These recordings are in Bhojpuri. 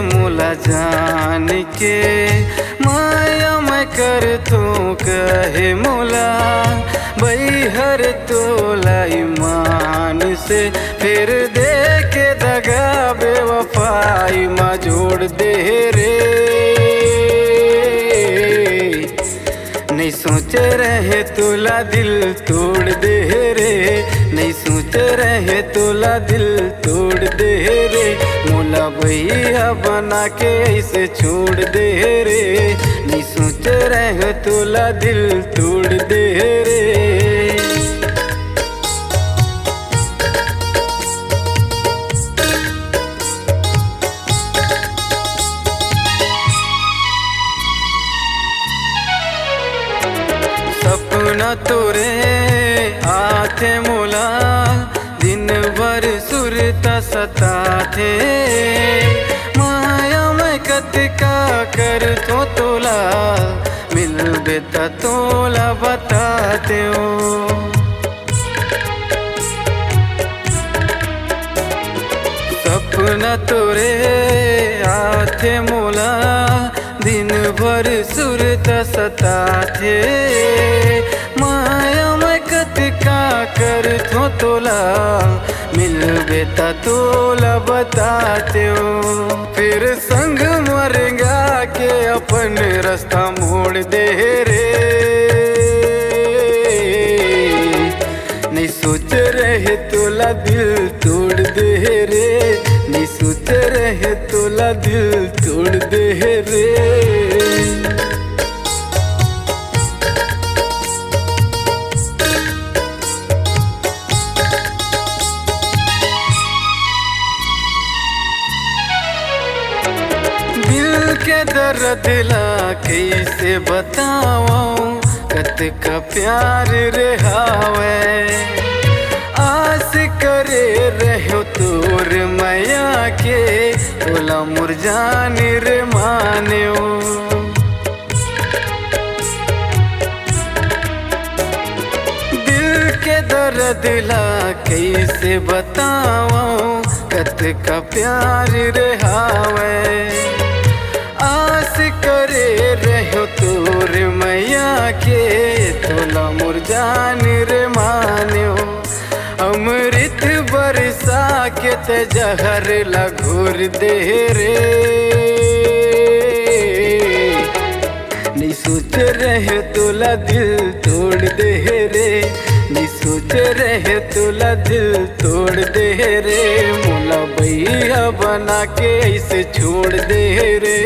मोला जान के माया मैं कर तू कहे मोला बैहर तोला ईमान से फिर दे के दगा बेवफाई माँ जोड़ दे रे। नहीं सोचे रहे तोला दिल तोड़ दे रे, नहीं सोचे रहे तोला दिल तोड़ दे रे। मोला भैया बना के ऐसे छोड़ दे रे, नहीं सोचे रहे तोला दिल तोड़ दे रे। सपना तोरे आथे मोला दिन भर सुरता सता थे, माया मैं कतिका कर तो तोला मिल बेता तोला बताते हो। सपना तोरे आथे मोला दिन भर सुरता सता थे, माया मैं कतिका कर तो तोला मिल बेता तोला बताते हो। फिर संग मरेगा के अपन रास्ता मोड़ दे रे। नहीं सोच रहे तोला दिल तोड़ दे रे, नहीं सोच रहे तोला दिल तोड़ दे रे। दिल के दर्द ला कैसे बताऊं कत का प्यार रहावे, आस करे रहो तोर मैया के बोला मुरझान रे मान्यो। दिल के दर्द ला कैसे बताऊं कत का प्यार रहावे, आस करे रहो तोर मैया के तोला मुरझान रे मान्यो। अमृत बरसा के ते जहर लगोर दे रे। नहीं सोच रहे तोला दिल तोड़ दे रे, नहीं सोच रहे तोला दिल तोड़ दे रे। मोला भैया बना के ऐसे छोड़ दे रे,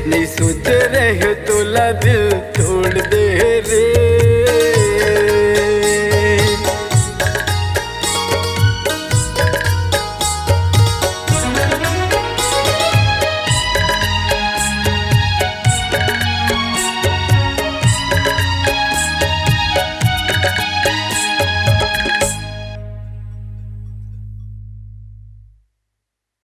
नहीं सोच रहे तोला दिल तोड़ दे